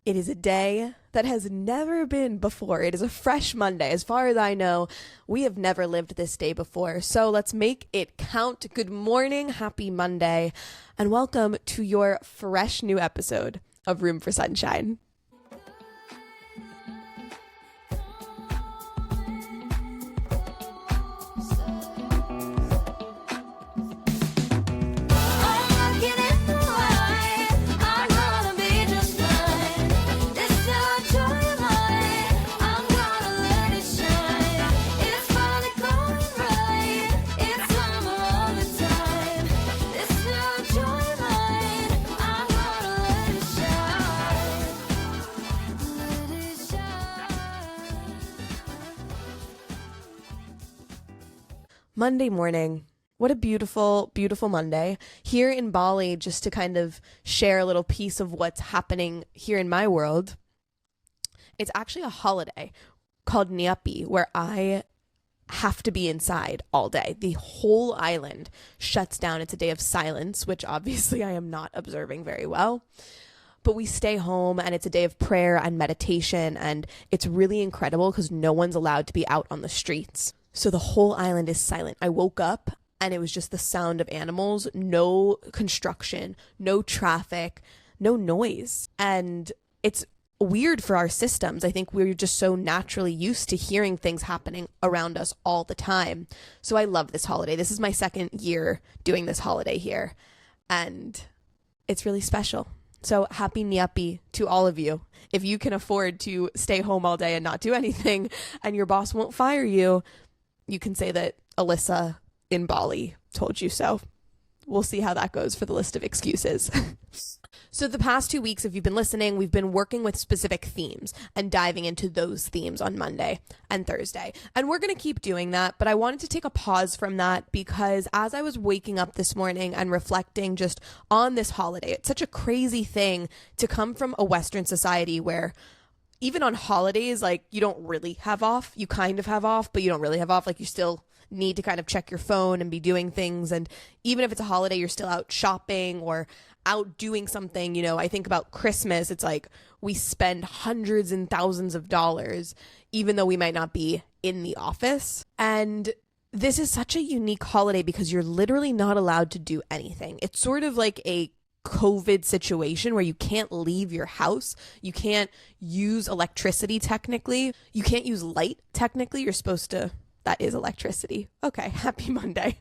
It is a day that has never been before. It is a fresh Monday. As far as I know, we have never lived this day before. So let's make it count. Good morning, happy Monday, and welcome to your fresh new episode of Room for Sunshine. Monday morning. What a beautiful, beautiful Monday. Here in Bali, just to kind of share a little piece of what's happening here in my world, it's actually a holiday called Nyepi, where I have to be inside all day. The whole island shuts down. It's a day of silence, which obviously I am not observing very well. But we stay home and it's a day of prayer and meditation, and it's really incredible because no one's allowed to be out on the streets. So the whole island is silent. I woke up and it was just the sound of animals, no construction, no traffic, no noise. And it's weird for our systems. I think we're just so naturally used to hearing things happening around us all the time. So I love this holiday. This is my second year doing this holiday here, and it's really special. So happy Nyepi to all of you. If you can afford to stay home all day and not do anything and your boss won't fire you, you can say that Alyssa in Bali told you so. We'll see how that goes for the list of excuses. So the past 2 weeks, if you've been listening, we've been working with specific themes and diving into those themes on Monday and Thursday. And we're going to keep doing that, but I wanted to take a pause from that because as I was waking up this morning and reflecting just on this holiday, it's such a crazy thing to come from a Western society where even on holidays, like, you don't really have off. You kind of have off, but you don't really have off. Like, you still need to kind of check your phone and be doing things. And even if it's a holiday, you're still out shopping or out doing something. You know, I think about Christmas. It's like we spend hundreds and thousands of dollars, even though we might not be in the office. And this is such a unique holiday because you're literally not allowed to do anything. It's sort of like a COVID situation where you can't leave your house. You can't use electricity technically. You can't use light technically. You're supposed to. That is electricity. Okay, happy Monday.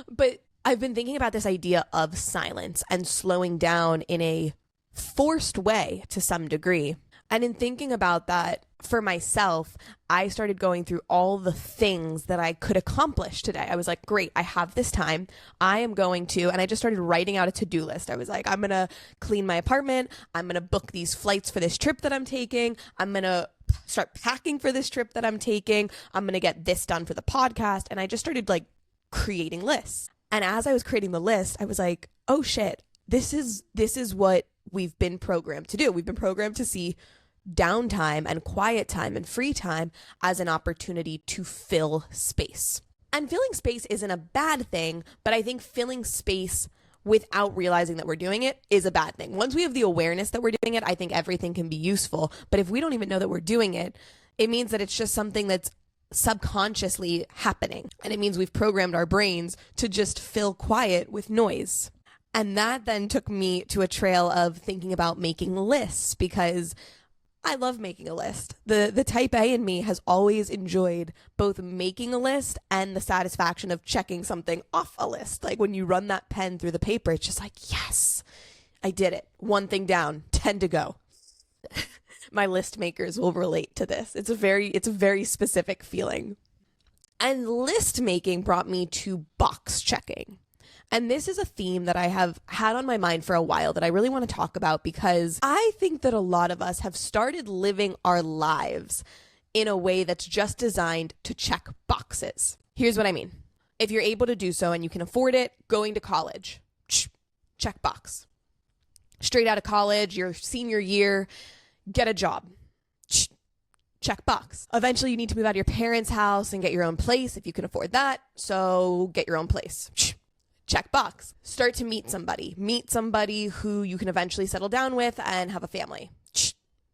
But I've been thinking about this idea of silence and slowing down in a forced way to some degree. And in thinking about that for myself, I started going through all the things that I could accomplish today. I was like, great, I have this time. I am going to, and I just started writing out a to-do list. I was like, I'm going to clean my apartment. I'm going to book these flights for this trip that I'm taking. I'm going to start packing for this trip that I'm taking. I'm going to get this done for the podcast. And I just started like creating lists. And as I was creating the list, I was like, oh shit, this is what we've been programmed to do. We've been programmed to see downtime and quiet time and free time as an opportunity to fill space. And filling space isn't a bad thing, but I think filling space without realizing that we're doing it is a bad thing. Once we have the awareness that we're doing it, I think everything can be useful. But if we don't even know that we're doing it, it means that it's just something that's subconsciously happening. And it means we've programmed our brains to just fill quiet with noise. And that then took me to a trail of thinking about making lists because I love making a list. The type A in me has always enjoyed both making a list and the satisfaction of checking something off a list. Like when you run that pen through the paper, it's just like, yes, I did it. One thing down, 10 to go. My list makers will relate to this. It's a very specific feeling. And list making brought me to box checking. And this is a theme that I have had on my mind for a while that I really want to talk about because I think that a lot of us have started living our lives in a way that's just designed to check boxes. Here's what I mean. If you're able to do so and you can afford it, going to college, check box. Straight out of college, your senior year, get a job. Check box. Eventually you need to move out of your parents' house and get your own place if you can afford that. So get your own place. Check box. Start to meet somebody who you can eventually settle down with and have a family.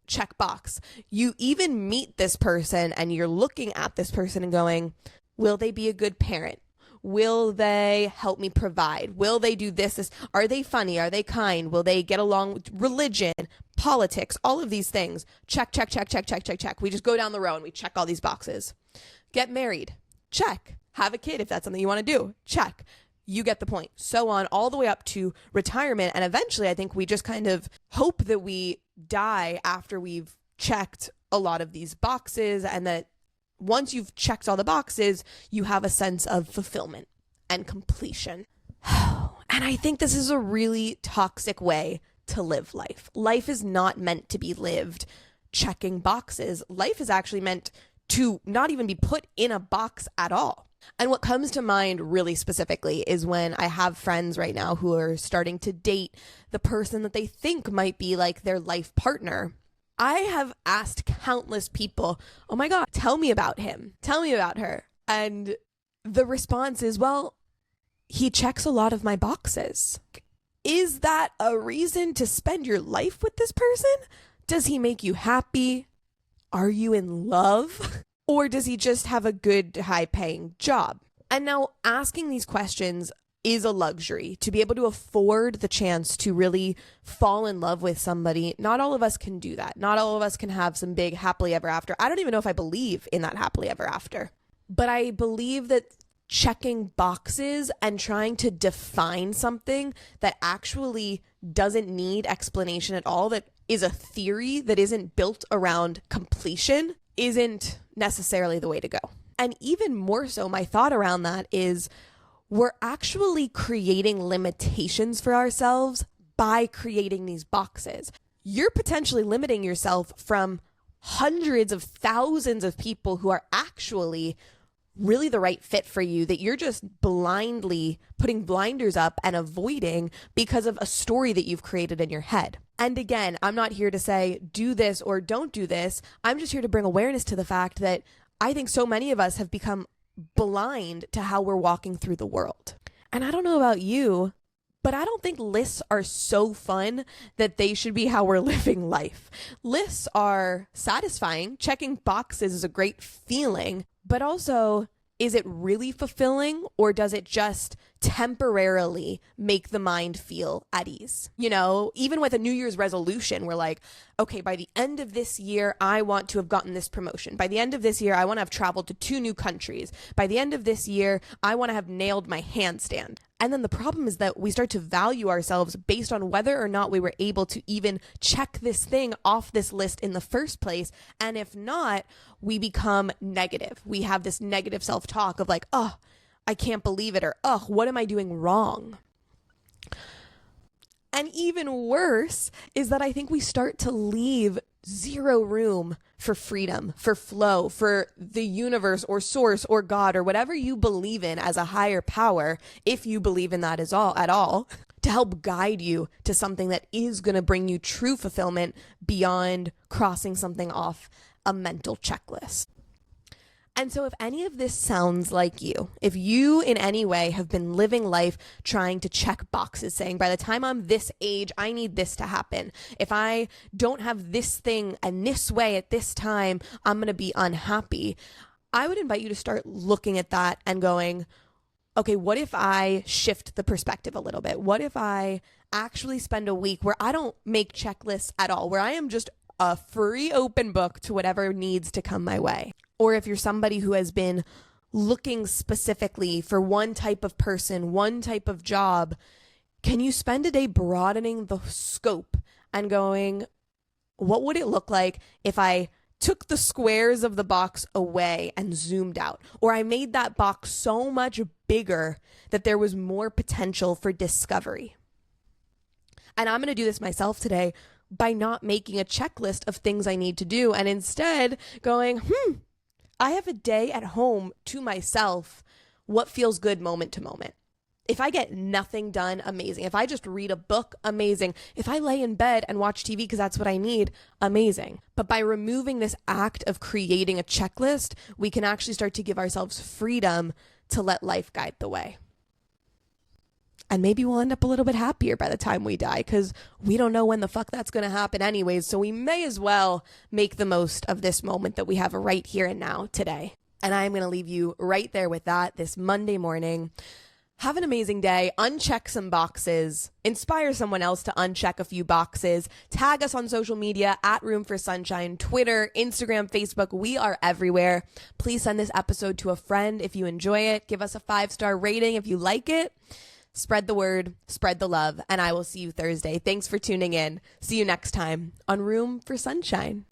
check box. You even meet this person and you're looking at this person and going, will they be a good parent? Will they help me provide? Will they do this? Are they funny? Are they kind? Will they get along with religion, politics, all of these things? Check, check, check, check, check, check, check. We just go down the row and we check all these boxes. Get married. Check. Have a kid if that's something you want to do. Check. You get the point. So on, all the way up to retirement. And eventually, I think we just kind of hope that we die after we've checked a lot of these boxes, and that once you've checked all the boxes, you have a sense of fulfillment and completion. And I think this is a really toxic way to live life. Life is not meant to be lived checking boxes. Life is actually meant to not even be put in a box at all. And what comes to mind really specifically is when I have friends right now who are starting to date the person that they think might be like their life partner. I have asked countless people, oh my God, tell me about him. Tell me about her. And the response is, well, he checks a lot of my boxes. Is that a reason to spend your life with this person? Does he make you happy? Are you in love? Or does he just have a good, high-paying job? And now asking these questions is a luxury. To be able to afford the chance to really fall in love with somebody, not all of us can do that. Not all of us can have some big happily ever after. I don't even know if I believe in that happily ever after. But I believe that checking boxes and trying to define something that actually doesn't need explanation at all, that is a theory that isn't built around completion, isn't necessarily the way to go. And even more so, my thought around that is we're actually creating limitations for ourselves by creating these boxes. You're potentially limiting yourself from hundreds of thousands of people who are actually really the right fit for you, that you're just blindly putting blinders up and avoiding because of a story that you've created in your head. And again, I'm not here to say do this or don't do this. I'm just here to bring awareness to the fact that I think so many of us have become blind to how we're walking through the world. And I don't know about you, but I don't think lists are so fun that they should be how we're living life. Lists are satisfying. Checking boxes is a great feeling, but also, is it really fulfilling, or does it just temporarily make the mind feel at ease? You know, even with a New Year's resolution, we're like, okay, by the end of this year, I want to have gotten this promotion. By the end of this year, I want to have traveled to 2 new countries. By the end of this year, I want to have nailed my handstand. And then the problem is that we start to value ourselves based on whether or not we were able to even check this thing off this list in the first place. And if not, we become negative. We have this negative self-talk of like, oh, I can't believe it, or oh, what am I doing wrong? And even worse is that I think we start to leave zero room for freedom, for flow, for the universe or source or God or whatever you believe in as a higher power, if you believe in that at all, to help guide you to something that is going to bring you true fulfillment beyond crossing something off a mental checklist. And so if any of this sounds like you, if you in any way have been living life trying to check boxes, saying by the time I'm this age, I need this to happen. If I don't have this thing and this way at this time, I'm going to be unhappy. I would invite you to start looking at that and going, okay, what if I shift the perspective a little bit? What if I actually spend a week where I don't make checklists at all, where I am just a free open book to whatever needs to come my way? Or if you're somebody who has been looking specifically for one type of person, one type of job, can you spend a day broadening the scope and going, what would it look like if I took the squares of the box away and zoomed out? Or I made that box so much bigger that there was more potential for discovery. And I'm going to do this myself today by not making a checklist of things I need to do and instead going, I have a day at home to myself. What feels good moment to moment? If I get nothing done, amazing. If I just read a book, amazing. If I lay in bed and watch TV because that's what I need, amazing. But by removing this act of creating a checklist, we can actually start to give ourselves freedom to let life guide the way. And maybe we'll end up a little bit happier by the time we die, because we don't know when the fuck that's going to happen anyways. So we may as well make the most of this moment that we have right here and now today. And I'm going to leave you right there with that this Monday morning. Have an amazing day. Uncheck some boxes. Inspire someone else to uncheck a few boxes. Tag us on social media at Room for Sunshine, Twitter, Instagram, Facebook. We are everywhere. Please send this episode to a friend if you enjoy it. Give us a 5-star rating if you like it. Spread the word, spread the love, and I will see you Thursday. Thanks for tuning in. See you next time on Room for Sunshine.